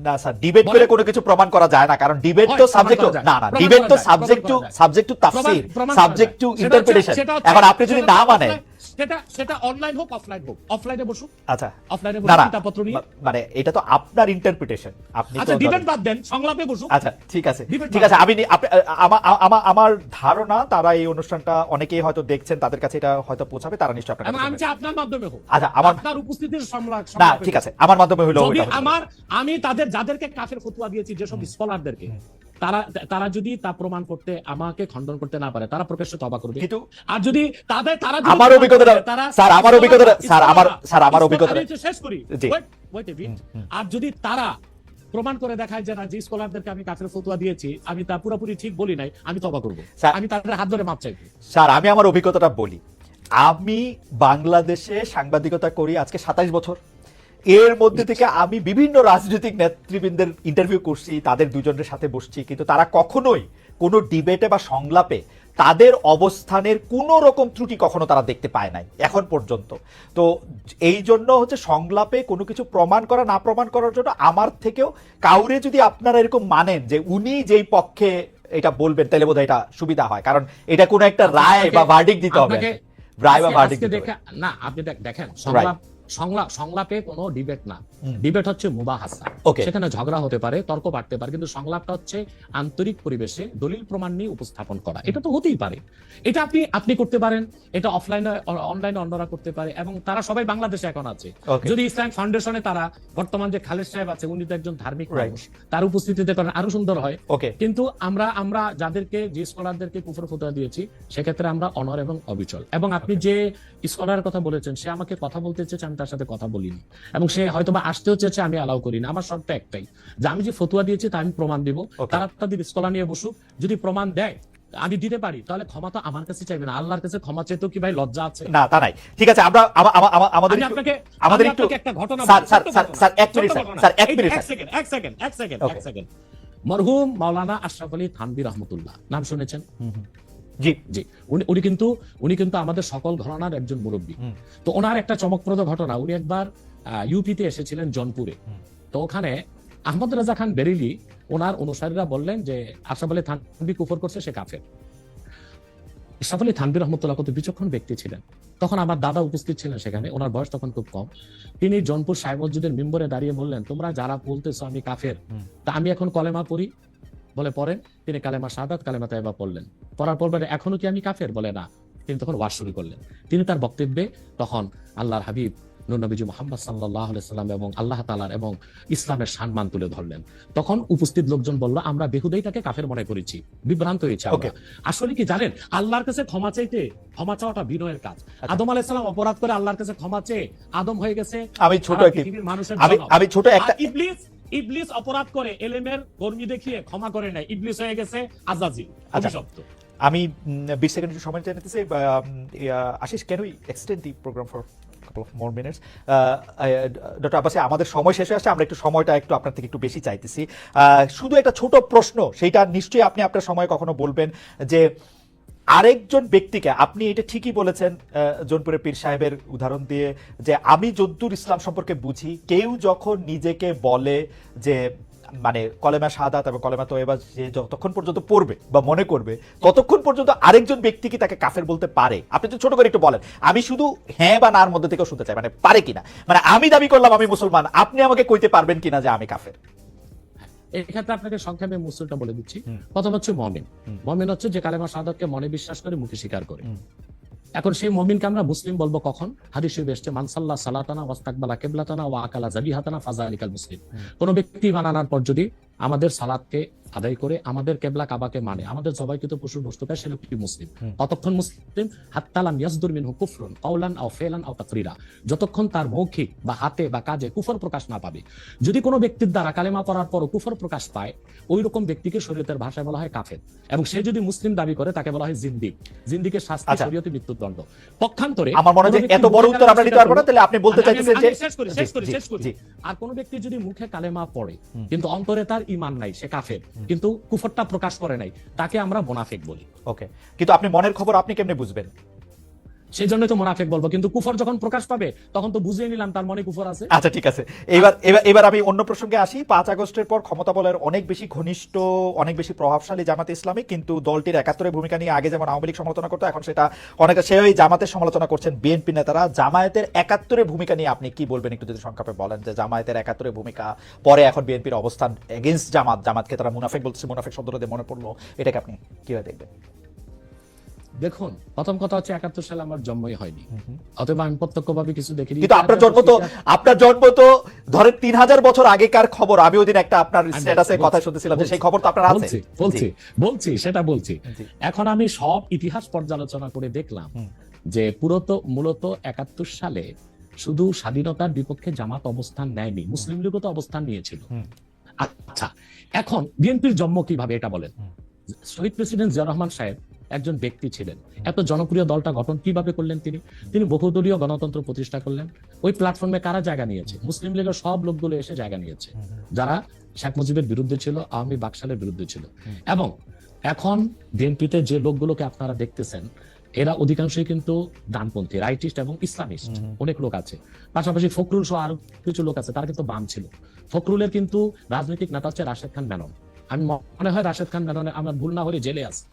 না sir, debate করে কোনো কিছু প্রমাণ করা যায় না, কারণ ডিবেট তো সাবজেক্ট না, ডিবেট তো subject to Tafsir, subject to interpretation. এখন আপনি যদি না মানেন, সেটা অনলাইন হোক অফলাইন হোক, অফলাইনে বসুক, আচ্ছা অফলাইনে না বসুক কিতাবপত্র নিয়ে, মানে এটা তো আপনার ইন্টারপ্রিটেশন, আপনি আচ্ছা তো ডিবেট বাদ দেন, সংলাপে বসুক। আচ্ছা ঠিক আছে, আমি আমার ধারণা তারা এই অনুষ্ঠানটা অনেকেই হয়তো দেখছেন, তাদের কাছে এটা হয়তো পৌঁছাবে, তারা নিশ্চয়ই আপনার কাছে। আমি চাই আপনার মাধ্যমে হোক, আচ্ছা আপনার উপস্থিতির সংলাপ। না ঠিক আছে, আমার মাধ্যমে হলো। আমি যাদেরকে কাফের ফতোয়া দিয়েছি, যেসব স্কলারদেরকে, তারা যদি তা প্রমাণ করতে, আমাকে খণ্ডন করতে না পারে, তারা প্রকাশ্যে তওবা করবে। কিন্তু আর যদি তারা আমার অভিজ্ঞতা স্যার, আমার অভিজ্ঞতা শেষ করি, আর যদি তারা প্রমাণ করে দেখায় যে না, যে স্কলারদেরকে আমি কাফের ফতোয়া দিয়েছি আমি তা পুরোপুরি ঠিক বলি নাই, আমি তওবা করব, আমি তাদের হাত ধরে মাপ চাইব। স্যার আমি আমার অভিজ্ঞতাটা বলি। আমি বাংলাদেশে সাংবাদিকতা করি আজকে 27 বছর। এর মধ্যে থেকে আমি বিভিন্ন রাজনৈতিক নেতৃবৃন্দের ইন্টারভিউ করছি, তাদের দুজনের সাথে বসছি, কিন্তু তারা কখনোই কোনো ডিবেটে বা সংলাপে তাদের অবস্থানের কোনো রকম ত্রুটি কখনো তারা দেখতে পায় নাই এখন পর্যন্ত। তো এই জন্য হচ্ছে সংলাপে কোনো কিছু প্রমাণ করা না প্রমাণ করার জন্য আমার থেকেও কাউরে যদি আপনারা এরকম মানেন যে উনি যেই পক্ষে এটা বলবেন, তাহলে বোধহয় এটা সুবিধা হয়, কারণ এটা কোনো একটা রায় বা ভার্ডিক্ট দিতে হবে, রায় বা ভার্ডিক্ট দিতে হবে না। আপনি দেখেন, সংলাপে কোনো ডিবেট না, ডিবেট হচ্ছে মুবাহাসা। সেখানে ঝগড়া হতে পারে, তর্ক বাড়তে পারে, কিন্তু সংলাপটা হচ্ছে আন্তরিক পরিবেশে দলিল প্রমাণ নিয়ে উপস্থাপন করা। এটা তো হতেই পারে, এটা আপনি করতে পারেন, এটা অফলাইনে অনলাইনে অন্যরা করতে পারে, এবং তারা সবাই বাংলাদেশে এখন আছে। যদি ইসলাম ফাউন্ডেশনে তারা বর্তমান যে খালেদ সাহেব আছে, উনি তো একজন ধার্মিক মানুষ, তার উপস্থিতিতে করেন আরো সুন্দর হয়। কিন্তু আমরা যাদেরকে, যে স্কলারদেরকে কুফর ফতোয়া দিয়েছি, সেক্ষেত্রে আমরা অনর এবং অবিচল। এবং আপনি যে স্কলারের কথা বলেছেন, সে আমাকে কথা বলতে চেয়েছে, আমি তার সাথে কথা বলিনি, এবং সে হয়তো বা আসতেও চেয়েছে, আমি অ্যালাউ করি না। আমার শর্ত একটাই, যে আমি যে ফতোয়া দিয়েছি তা আমি প্রমাণ দিব, তারা তাদের স্কলার নিয়ে বসুক, যদি প্রমাণ দেয় আমি দিতে পারি, তাহলে ক্ষমা তো আমার কাছে চাইবে না, আল্লাহর কাছে ক্ষমা চাইতেও কি ভাই লজ্জা আছে? না তা নাই। ঠিক আছে, আমরা আমাদের একটু একটা ঘটনা, স্যার এক মিনিট এক সেকেন্ড। মরহুম মাওলানা আশরাফ আলী থানভী রহমতুল্লাহ নাম শুনেছেন? জি জি, উনি কিন্তু আমাদের সকল ঘরানার একজন মুরব্বী। তো ওনার একটা চমকপ্রদ ঘটনা, উনি একবার ইউপিতে এসেছিলেন জনপুরে। তো ওখানে আহমদ রাজা খান বেরেলি, ওনার অনুসারীরা বললেন যে আশরাফ আলী থানভী কুফর করছে, সে কাফের। আশরাফ আলী থানভী রহমতুল্লাহ কত বিচক্ষণ ব্যক্তি ছিলেন। তখন আমার দাদা উপস্থিত ছিলেন সেখানে, ওনার বয়স তখন খুব কম। তিনি জনপুর সাহেব মসজিদের মিম্বরে দাঁড়িয়ে বললেন, তোমরা যারা বলতেছো আমি কাফের, তা আমি এখন কলেমা পড়ি, বলে পড়েন। তিনি কালেমা শাহাদাত, কালেমা তাইবা পড়লেন। পড়ার পর বলে এখনো কি আমি কাফের? বলে না। তিনি তখন ওয়াজ শুরু করলেন। তিনি তার বক্তব্যে তখন আল্লাহর হাবিব নূর নবীজি মুহাম্মদ সাল্লাল্লাহু আলাইহি সাল্লাম এবং আল্লাহ তাআলার এবং ইসলামের সম্মান তুলে ধরলেন। তখন উপস্থিত লোকজন বলল, আমরা বেহুদাই তাকে কাফের মনে করেছি, বিভ্রান্ত হয়েছে আমরা। আসলে কি জানেন, আল্লাহর কাছে ক্ষমা চাইতে, ক্ষমা চাওয়াটা বিনয়ের কাজ। আদম আলাইহিস সালাম অপরাধ করে আল্লাহর কাছে ক্ষমা চেয়ে আদম হয়ে গেছে আমি ছোট একটা ইবলিস অপরাধ করে এলেমের কর্মী দেখিয়ে ক্ষমা করে নাই, ইবলিস হয়ে গেছে আজাজিল, অভিশপ্ত। আমি 20 সেকেন্ড সময় চাই নিতেছি। Ashish, can we extend the programme for couple of more minutes? Doctor Abbasi, আমাদের সময় শেষ হয়ে আসছে, আমরা একটু সময়টা আপনার থেকে একটু বেশি চাইতেছি। শুধু একটা ছোট প্রশ্ন, সেইটা নিশ্চয়ই আপনি আপনার সময় কখনো বলবেন, যে আরেকজন ব্যক্তিকে, আপনি এটা ঠিকই বলেছেন জোনপুরের পীর সাহেবের উদাহরণ দিয়ে, যে আমি যদ্দুর ইসলাম সম্পর্কে বুঝি, কেউ যখন নিজেকে বলে যে মানে কলেমা শাহাদাত এবং কলেমা তয়বা যে যতক্ষণ পর্যন্ত পড়বে বা মনে করবে, ততক্ষণ পর্যন্ত আরেকজন ব্যক্তি কি তাকে কাফের বলতে পারে? আপনি তো ছোট করে একটু বলেন, আমি শুধু হ্যাঁ বা নার মধ্যে থেকেও শুনতে চাই, মানে পারে কিনা। মানে আমি দাবি করলাম আমি মুসলমান, আপনি আমাকে কইতে পারবেন কিনা যে আমি কাফের? এক্ষেত্রে আপনাকে সংক্ষেপে মুসলটা বলে দিচ্ছি। প্রথম হচ্ছে মুমিন। মুমিন হচ্ছে যে কালেমা শাহাদাতকে মনে বিশ্বাস করে, মুখে স্বীকার করে। এখন সেই মুমিনকে আমরা মুসলিম বলবো কখন? হাদিস শরীফে এসেছে, মান সাল্লা সালাতানা ওয়াস্তাকবালা কিবলাতানা ওয়া আকালা যাবিহাতানা ফাযালিকাল মুসলিম। কোন ব্যক্তি বানানোর পর যদি আমাদের সালাতকে আদায় করে, আমাদের কেবলা কাবাকে মানে, আমাদের জবাইকৃত পশুর বস্তু খায়, সে লোকটি মুসলিম। ততক্ষণ মুসলিম হাত্তা লাম ইয়াসদুর মিনহু কুফরুন কাওলান আও ফিলান আও তাকরিরা, যতক্ষণ তার মৌখিক বা হাতে বা কাজে কুফর প্রকাশ না পাবে। যদি কোনো ব্যক্তির দ্বারা কালেমা পড়ার পরও কুফর প্রকাশ পায়, ওই রকম ব্যক্তিকে শরীয়তের ভাষায় বলা হয় কাফের, এবং সে যদি মুসলিম দাবি করে তাকে বলা হয় জিন্দিক। জিন্দিকের শাস্তি শরীয়তে মৃত্যুদণ্ড। পক্ষান্তরে আমার মনে হয় এত বড় উত্তর আমরা দিতে পারবো না, তাহলে আপনি বলতে চাইতেছেন যে শেষ করি। আর কোন ব্যক্তি যদি মুখে কালেমা পড়ে কিন্তু অন্তরে তার ঈমান নাই, সে কাফের, কিন্তু কুফরটা প্রকাশ করে নাই, তাকে আমরা মুনাফিক বলি। ওকে, কিন্তু আপনি মনের খবর আপনি কেমনে বুঝবেন? সেই জন্য তো মুনাফিক বলবো, কিন্তু কুফর যখন প্রকাশ পাবে তখন তো বুঝিয়ে নিলাম তার মনে কুফর আছে। আচ্ছা ঠিক আছে, এবার আমি অন্য প্রসঙ্গে আসি। 5 আগস্টের পর ক্ষমতা বলের অনেক বেশি ঘনিষ্ঠ, অনেক বেশি প্রভাবশালী জামাতে ইসলামী, কিন্তু দলটির 71-এর ভূমিকা নিয়ে আগে যেমন আওয়ামী লীগ সমালোচনা করতো, এখন সেটা অনেকে সেই জামাতের সমালোচনা করছেন বিএনপি নেতারা। জামায়াতের 71-এর ভূমিকা নিয়ে আপনি কি বলবেন, একটু যদি সংক্ষেপে বলেন যে জামায়াতের 71-এর ভূমিকা, পরে এখন বিএনপির অবস্থান এগেইনস্ট জামাতকে তারা মুনাফিক বলছে, মুনাফিক শব্দটা দিয়ে মনে পড়লো, এটাকে আপনি কিভাবে দেখবেন? দেখুন, প্রথম কথা হচ্ছে 71 সালে আমার জন্মই হয়নি, অতএব আমি প্রত্যক্ষভাবে কিছু দেখিনি। কিন্তু আপনার জন্ম তো ধরেন 3000 বছর আগেকার খবর। আমি ওই দিন একটা আপনার স্ট্যাটাসে কথা শুনতেছিলাম যে সেই খবর তো আপনার আছে। বলছি সেটা বলছি। এখন আমি সব ইতিহাস পর্যালোচনা করে দেখলাম যে মূলত 71 সালে শুধু স্বাধীনতার বিপক্ষে জামাত অবস্থান নেয়নি, মুসলিম লীগও তো অবস্থান নিয়েছিল। আচ্ছা, এখন বিএনপির জন্ম কিভাবে এটা বলেন। শহীদ প্রেসিডেন্ট জিয়াউর রহমান সাহেব একজন ব্যক্তি ছিলেন, এত জনপ্রিয় দলটা গঠন কিভাবে করলেন তিনি বহুদলীয় গণতন্ত্র প্রতিষ্ঠা করলেন। ওই প্ল্যাটফর্মে কারা জায়গা নিয়েছে? মুসলিম লীগের সব লোকগুলো এসে জায়গা নিয়েছে, যারা শেখ মুজিবের বিরুদ্ধে ছিল, আওয়ামী বাকশালের বিরুদ্ধে ছিল। এবং এখন বিএনপিতে যে লোকগুলোকে আপনারা দেখতেছেন, এরা অধিকাংশই কিন্তু ডানপন্থী, রাইটিস্ট এবং ইসলামিস্ট অনেক লোক আছে। পাশাপাশি ফখরুল সহ আরো কিছু লোক আছে, তারা কিন্তু বাম ছিল। ফখরুলের কিন্তু রাজনৈতিক নেতা হচ্ছে রাশেদ খান মেনন। আমি মনে হয় রাশেদ খান মেননে আমার ভুল না হলে জেলে আছে।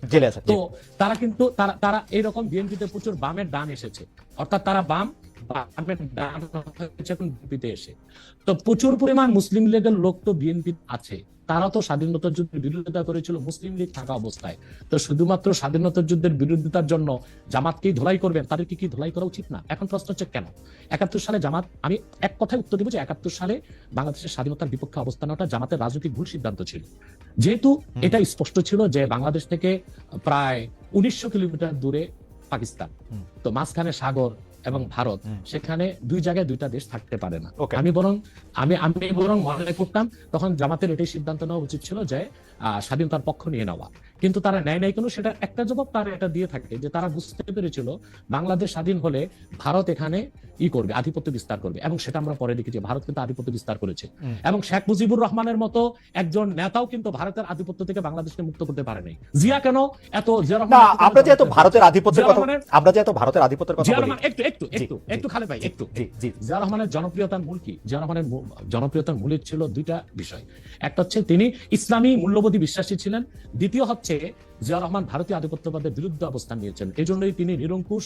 তো তারা কিন্তু তারা এইরকম বিএনপিতে প্রচুর বামের ডান এসেছে, অর্থাৎ তারা বামের ডান বিএনপিতে এসে। তো প্রচুর পরিমাণ মুসলিম লীগের লোক তো বিএনপি আছে, তারা তো স্বাধীনতা যুদ্ধের বিরোধিতা করেছিল মুসলিম লীগ থাকা অবস্থায়। তো শুধুমাত্র স্বাধীনতা যুদ্ধের বিরোধিতার জন্য জামাতকেই ধোলাই করবেন? তাদেরকে কি ধোলাই করা উচিত না? এখন প্রশ্ন হচ্ছে কেন 71 সালে জামাত, আমি এক কথায় উত্তর দেব যে 71 সালে বাংলাদেশের স্বাধীনতার বিপক্ষে অবস্থান নেওয়াটা জামাতের রাজনৈতিক ভুল সিদ্ধান্ত ছিল। যেহেতু এটা স্পষ্ট ছিল যে বাংলাদেশ থেকে প্রায় 1900 কিলোমিটার দূরে পাকিস্তান, তো মাঝখানে সাগর এবং ভারত, সেখানে দুই জায়গায় দুইটা দেশ থাকতে পারে না। আমি বরং মনে করতাম তখন জামাতের এটাই সিদ্ধান্ত নেওয়া উচিত ছিল যে স্বাধীনতার পক্ষ নিয়ে নেওয়া, কিন্তু তারা নেয় নাই কেন? সেটা একটা জবাব তারা এটা দিয়ে থাকে যে তারা বুঝতে পেরেছিল বাংলাদেশ স্বাধীন হলে ভারত এখানে করবে, আধিপত্য বিস্তার করবে। এবং সেটা আমরা পরে দেখেছি, ভারত কিন্তু আধিপত্য বিস্তার করেছে। এবং শেখ মুজিবুর রহমানের মতো একজন নেতাও কিন্তু ভারতের আধিপত্য থেকে বাংলাদেশকে মুক্ত করতে পারে নাই। জিয়া কেন এত আমরা যে এত ভারতের আধিপত্যের কথা একটু খালেদ ভাই, একটু জিয়া রহমানের জনপ্রিয়তার মূল কি? জিয়া রহমানের জনপ্রিয়তার মূলে ছিল দুইটা বিষয়। একটা হচ্ছে তিনি ইসলামী মূল্যবোধী বিশ্বাসী ছিলেন, দ্বিতীয় হচ্ছে জিয়া রহমান ভারতীয় আধিপত্যবাদের বিরুদ্ধে অবস্থান নিয়েছেন। এই জন্যই তিনি নিরঙ্কুশ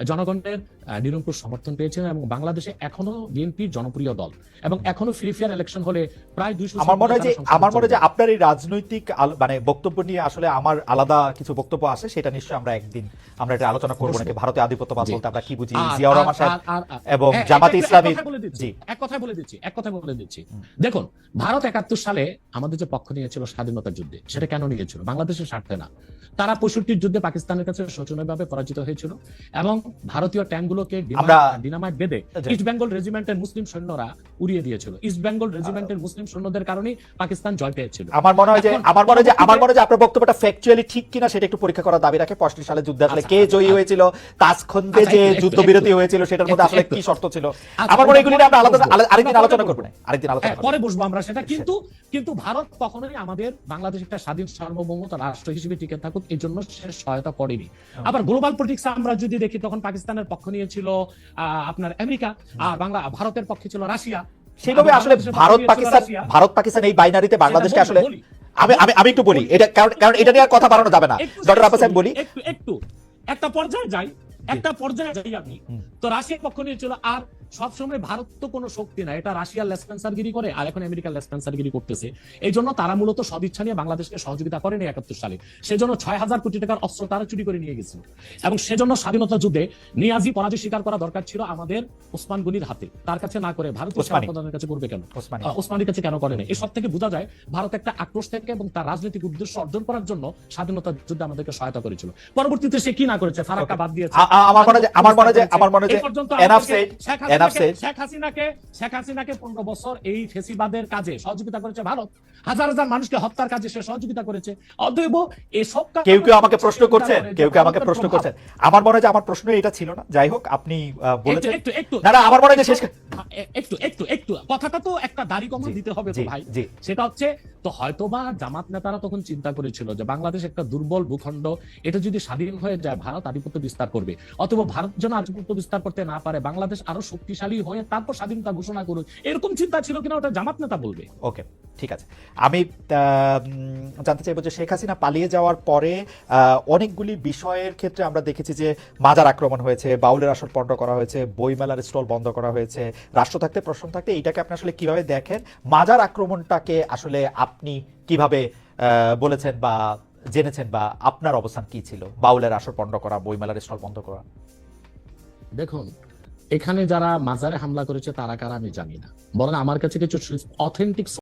জনগণের নিরঙ্কুশ সমর্থন পেয়েছিলেন এবং বাংলাদেশে এখনো বিএনপির জনপ্রিয় দল, এবং এখনো ফ্রি ফেয়ার ইলেকশন হলে প্রায় 200। আমার মনে হয় যে আপনার এই রাজনৈতিক মানে বক্তব্য নিয়ে আসলে আমার আলাদা কিছু বক্তব্য আছে, সেটা নিশ্চয়ই আমরা একদিন এটা আলোচনা করবো নাকি, ভারতীয় আধিপত্যবাদ বলতে আমরা কি বুঝি, জিয়াউর রহমান সাহেব এবং জামাতে ইসলামী। এক কথা বলে দিচ্ছি। দেখুন, ভারত 71 সালে আমাদের যে পক্ষ নিয়েছিল স্বাধীনতার যুদ্ধে, সেটা কেন নিয়েছিল? বাংলাদেশের স্বার্থে না। তারা 65 যুদ্ধে পাকিস্তানের কাছে শোচনীয়ভাবে পরাজিত হয়েছিল এবং ভারতীয় ট্যাঙ্কগুলোকে ডিনামাইট বেঁধে ইস্ট বেঙ্গল রেজিমেন্টের মুসলিম সৈন্যরা উড়িয়ে দিয়েছিল। ইস্ট বেঙ্গল রেজিমেন্টের মুসলিম সৈন্যদের কারণে পাকিস্তান জয় পেয়েছিল। আমার মনে হয় যে আপনার বক্তব্যটা ফ্যাকচুয়ালি ঠিক কিনা সেটা একটু পরীক্ষা করার দাবি রাখে। 65 সালে যুদ্ধে আসলে কে জয়ী হয়েছিল, তাজখন্দে যে যুদ্ধবিরতি হয়েছিল সেটার মধ্যে আসলে কি শর্ত ছিল, আমার মনে হয় এগুলি নিয়ে আমরা আরেকদিন আলোচনা করব না, পরে বসবো আমরা সেটা। কিন্তু ভারত কখনোই আমাদের বাংলাদেশ একটা স্বাধীন সার্বভৌমত্ব রাষ্ট্র হিসেবে টিকে থাকুক এই জন্য সে সহায়তা করেনি। আবার গ্লোবাল পলিটিক্স আমরা যদি দেখি, তখন পাকিস্তানের পক্ষ নিয়েছিল আপনার আমেরিকা, আর ভারতের পক্ষে ছিল রাশিয়া। সেইভাবে আসলে ভারত পাকিস্তান এই বাইনারিতে বাংলাদেশকে আসলে আমি একটু বলি এটা, কারণ এটা নিয়ে আর কথা বাড়ানো যাবে না। ডক্টর আব্বাস, আমি বলি একটু একটা পর্যায়ে যাই আমি। তো রাশিয়ার পক্ষ নিয়েছিল, আর সবসময় ভারত তো কোনো শক্তি না, এটা রাশিয়ার লেসপেন্সারগিরি করে, আর এখন আমেরিকার লেসপেন্সারগিরি করতেছে। এই জন্য তারা মূলত সদিচ্ছা নিয়ে বাংলাদেশকে সহযোগিতা করেনি 71 সালে। সেজন্য 6000 কোটি টাকার অস্ত্র তারা চুরি করে নিয়ে গেছিল, এবং সেজন্য স্বাধীনতা যুদ্ধে নিয়াজি পরাজয় স্বীকার করা দরকার ছিল আমাদের ওসমান গনির হাতে, তার কাছে না করে ভারতীয় সেনাপ্রধানের কাছে করবে কেন, ওসমানীর কাছে কেন করে না? এসব থেকে বোঝা যায় ভারত একটা আক্রোশ থেকে এবং তার রাজনৈতিক উদ্দেশ্য অর্জন করার জন্য স্বাধীনতা যুদ্ধে আমাদেরকে সহায়তা করেছিল। পরবর্তীতে সে কি না করেছে? ফারাক্কা বাদ দিয়েছে। শেখ হাসিনাকে 15 বছর এই ফেসিবাদের কাজে সহযোগিতা করেছে ভারত, হাজার হাজার মানুষকে হত্যার কাজে সে সহযোগিতা করেছে। অতএব এসব কেউ আমাকে প্রশ্ন করছেন, আমার মনে হয় যে আমার প্রশ্ন এটা ছিল না। যাই হোক, আপনি বলেছেন আমার মনে হয় যে শেষ একটু কথাটা তো একটা দাড়ি কমা দিতে হবে তো ভাই। সেটা হচ্ছে তো হয়তোবা জামাত নেতারা তখন চিন্তা করেছিল যে বাংলাদেশ একটা দুর্বল ভূখণ্ড, এটা যদি স্বাধীন হয়ে যায় ভারত আধিপত্য বিস্তার করবে, অথবা ভারত যেন আধিপত্য বিস্তার করতে না পারে, বাংলাদেশ আরো শক্তিশালী হয়ে তারপর স্বাধীনতা ঘোষণা করুক, এরকম চিন্তা ছিল কিনা ওটা জামাত নেতা বলবে। ওকে, ঠিক আছে। আমি জানতে চাইবো যে শেখ হাসিনা পালিয়ে যাওয়ার পরে অনেকগুলি বিষয়ের ক্ষেত্রে আমরা দেখেছি যে মাজার আক্রমণ হয়েছে, বাউলের আসর পণ্ড করা হয়েছে, বইমেলার স্টল বন্ধ করা হয়েছে, রাষ্ট্র থাকতে প্রশ্ন থাকতে, এইটাকে আপনি আসলে কিভাবে দেখেন? মাজার আক্রমণটাকে আসলে আপনি কিভাবে বলেছেন বা জেনেছেন, বা আপনার অবস্থান কি ছিল? বাউলের আসর পণ্ড করা, বইমেলার স্টল বন্ধ করা। দেখুন, এখানে যারা মাজারে হামলা করেছে তারা কারা আমি জানি না, বরং আমার কাছে কিছু অথেন্টিক